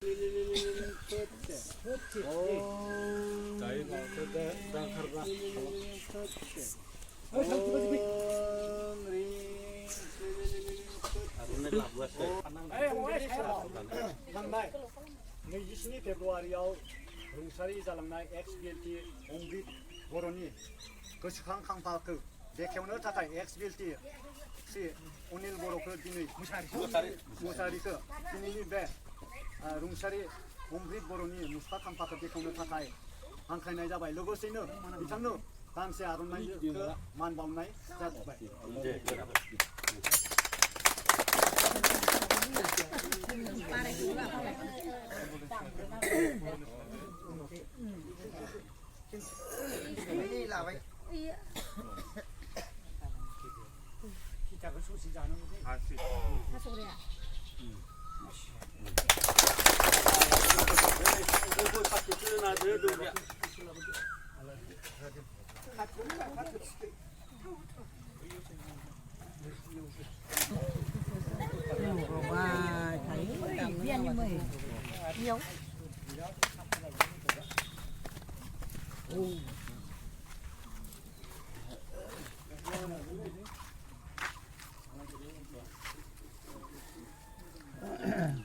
थांनाय 22 फेब्रुवारियाव रुंसारि जालांनाय एक्स-बिएलटि अमृत बर'नि गोसोखां खाम्फाखौ बेखेवनो थाखाय एक्स-बिएलटि श्री अनिल बर'खौ दिनै मुसाहारिखौ दिनैनि बे रुंसारि अमृत बर'नि मुसुखा खाम्फाखौ बेखेवनो थाखाय हांख्रायनाय जाबाय। लोगोसेनो बिथांनो गांसे आर'नाइखौ मान बावनाय जाबाय।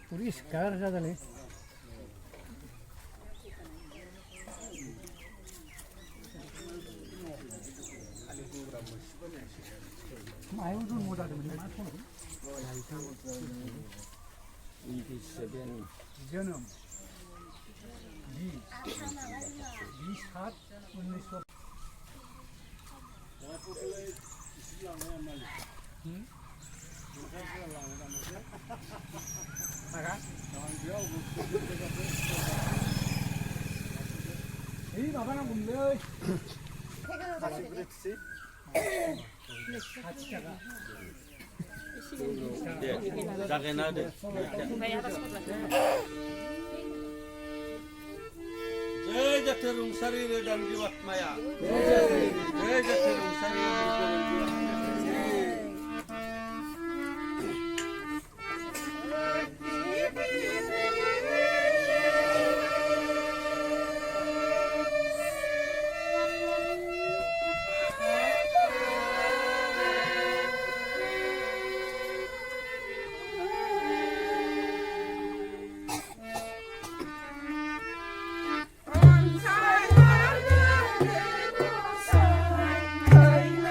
Purificar já dali. Mai udah muda deh, mana pun. Ini sebenarnya jenam. Di 7/19. Ini apa nak beli? Kasih beli sih. Jangan ada. Jai Jatirung Sari dan Jiwat Maya. Jai Jatirung Sari dan Jiwat Maya. Hãy subscribe cho kênh Ghiền Mì Gõ để không bỏ lỡ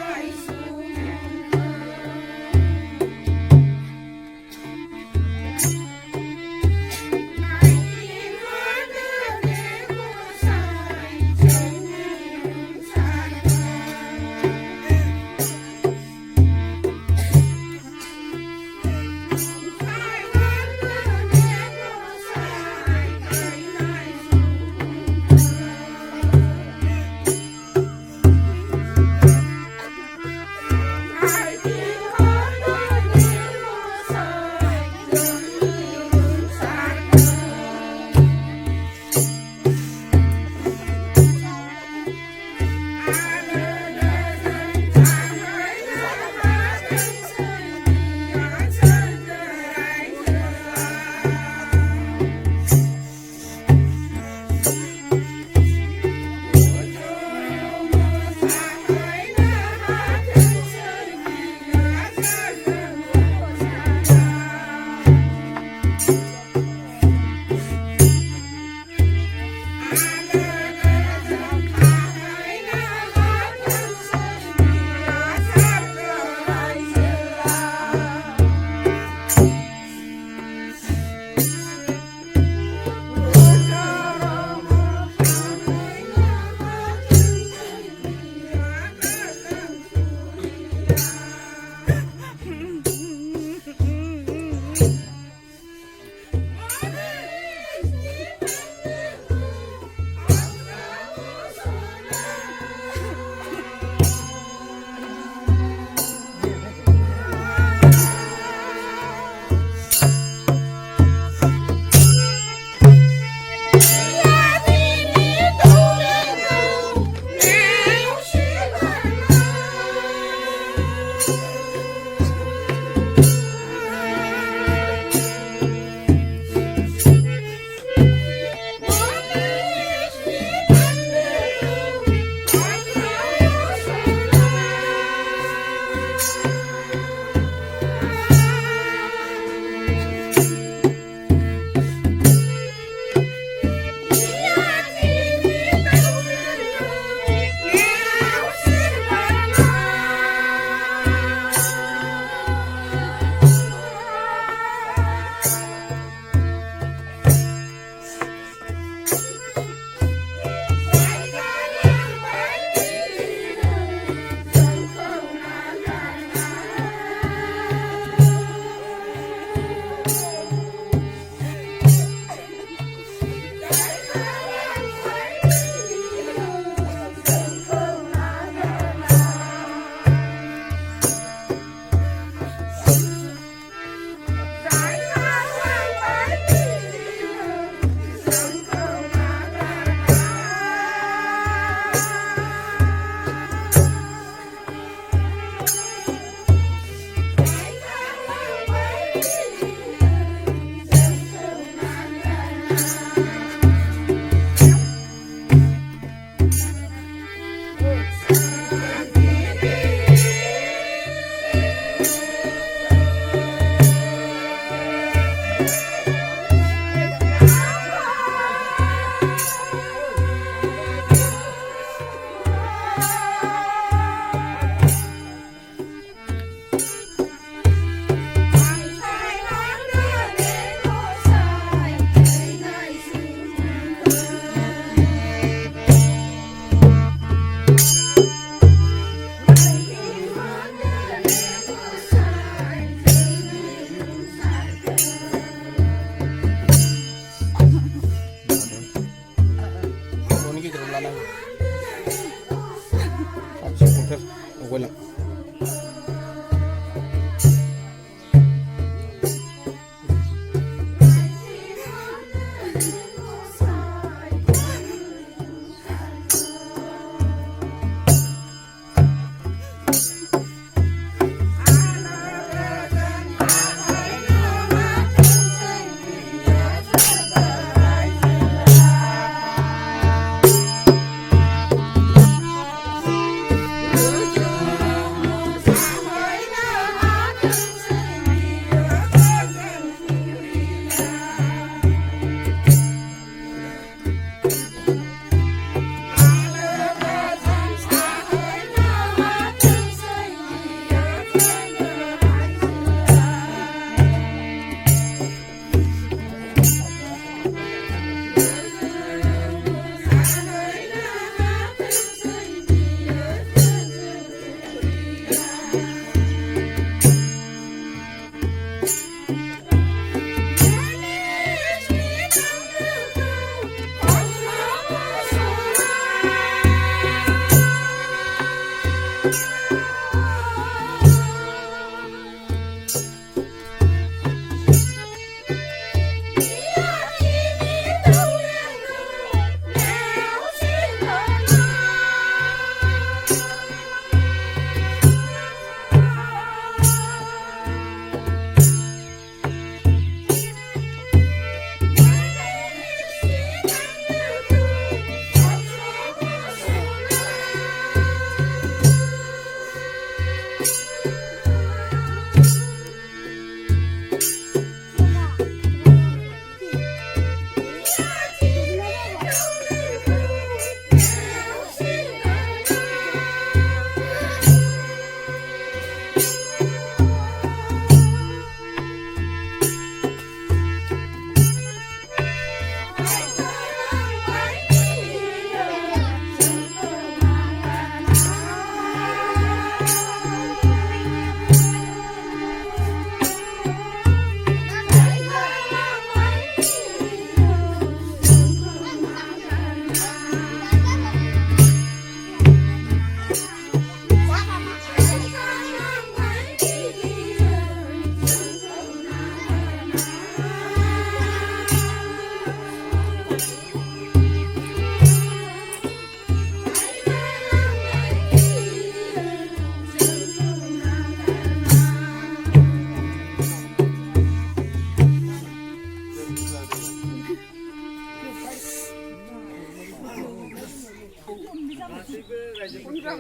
रायजोफोरखौ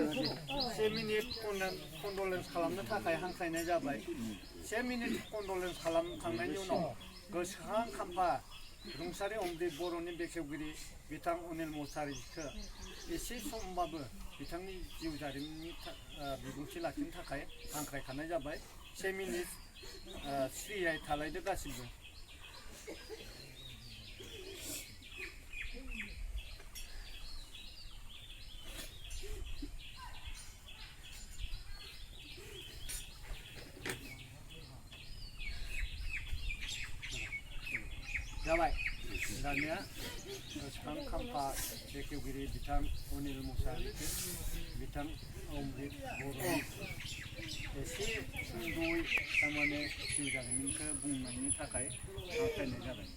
1 minute कन्डलेन्स खालामनो थाखाय हांख्रायनाय जाबाय 1 minute कन्डलेन्स खालामखांनायनि उनाव गोसोखां खाम्फा रुंसारि अमृत बर'नि बेखेवगिरि बिथां अनिल मुसाहारिखौ एसे समबाबो बिथांनि जिउ जारिमिननि बिबुंथि लाखिनो थाखाय हांख्रायखानाय जाबाय 1 मिनिट सिरियै थालायदो गासिबो जाबाय दानिया गोसोखां खाम्फा बेखेवगिरि बिथां अनिल मुसाहारि बिथां अमृत बर'नि एसे सुंद'यै थारमाने जिउ जारिमिनखौ बुंनायनि थाखाय हांख्रायनाय जाबाय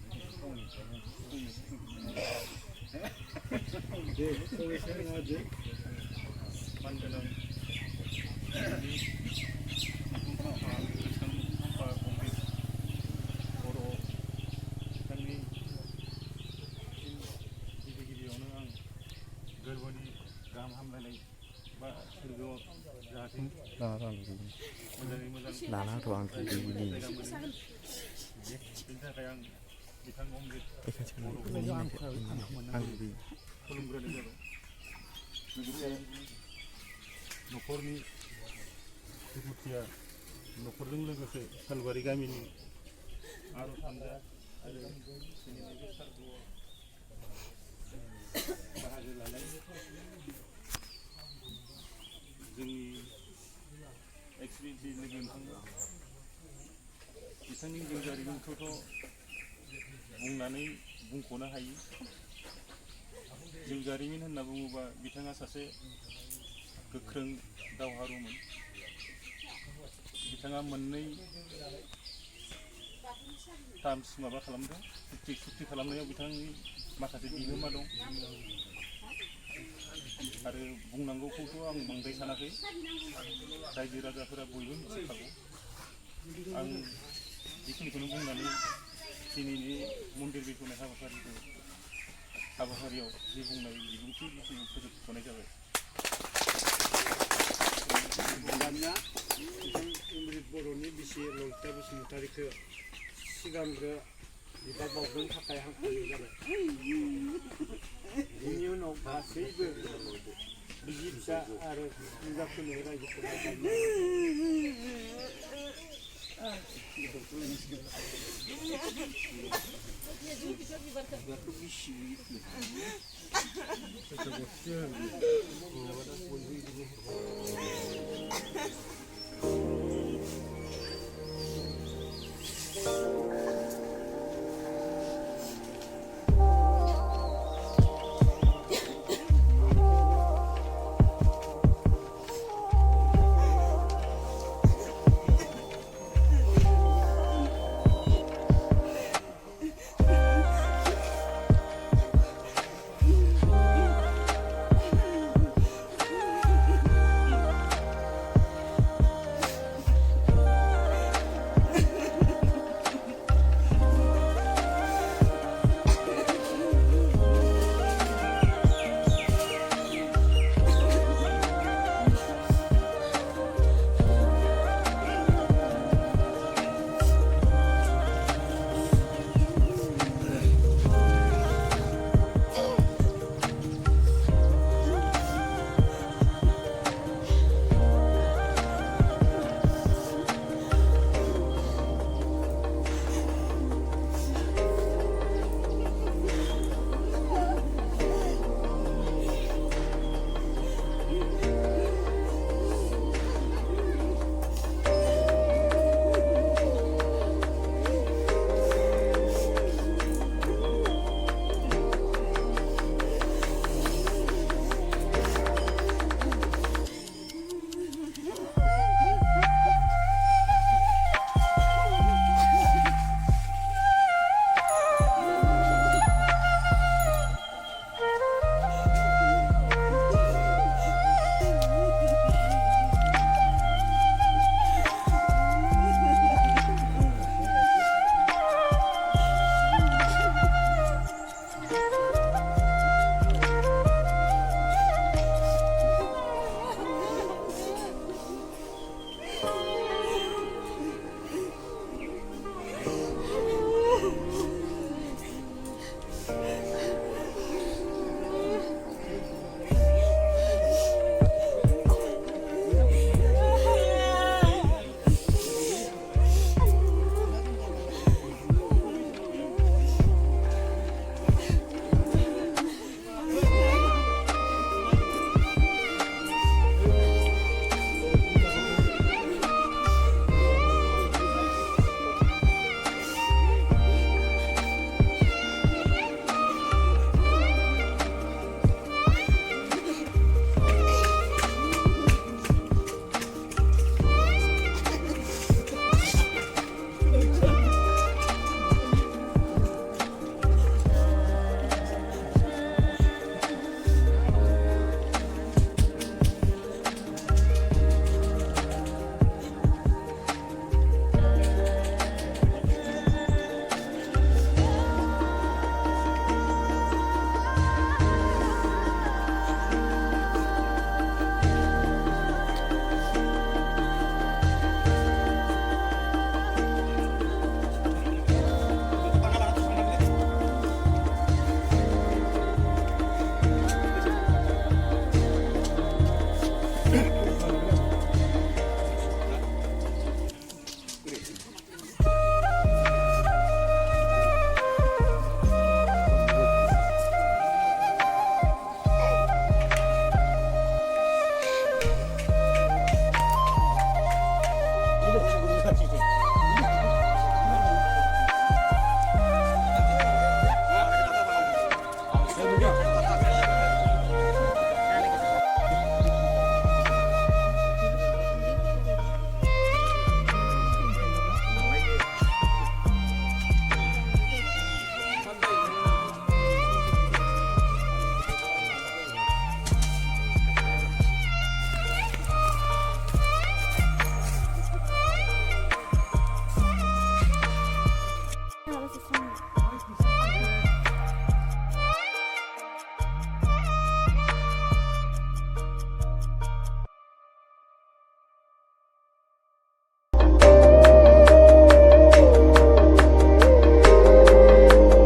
दे फंनैसो होदो मानगोनां गोरबोनि गाहाम हामलायनाय बा सोरगोआव जाहाथे मोजाङै मोजां बेनि थाखाय आं बिथां अमृत खुलुमग्रोनाय जाबाय लोगोसे न'खरनि दुखुथिया न'खरजों लोगोसे सालबारि गामिनि आरज हानजा आरो दिनैनि सारगोआव बाहागो लानाय जोंनि एक्सपिरियेन्स लोगो नोंथां बिथांनि जिउ जारिमिनखौथ' बुंनानै बुंख'नो हायो जिउ जारिमिन होनना बुङोबा बिथाङा सासे गोख्रों दावहारुमोन बिथाङा मोननै टार्म्स माबा खालामदों सुक्ति खालामनायाव बिथांनि माखासे बिहोमा दं आरो बुंनांगौखौथ' आं बांद्राय सानाखै रायजो राजाफोरा बयबो मिथिखागौ आं बेखिनिखौनो बुंनानै दिनैनि मन्दिर बेखेवनाय हाबाफारियाव जि बुंनाय बिबुंथि बेखिनि फोजोबथ'नाय जाबाय दानिया अमृत बर'नि बिसि ललिता बसुमतारीखौ सिगांग्रो बिबार बावनो थाखाय हांख्रायनाय जाबाय बेनि उनाव गासैबो बिसि फिसा आरो हिनजावफोरनि रायजोफोरा बिबारखौ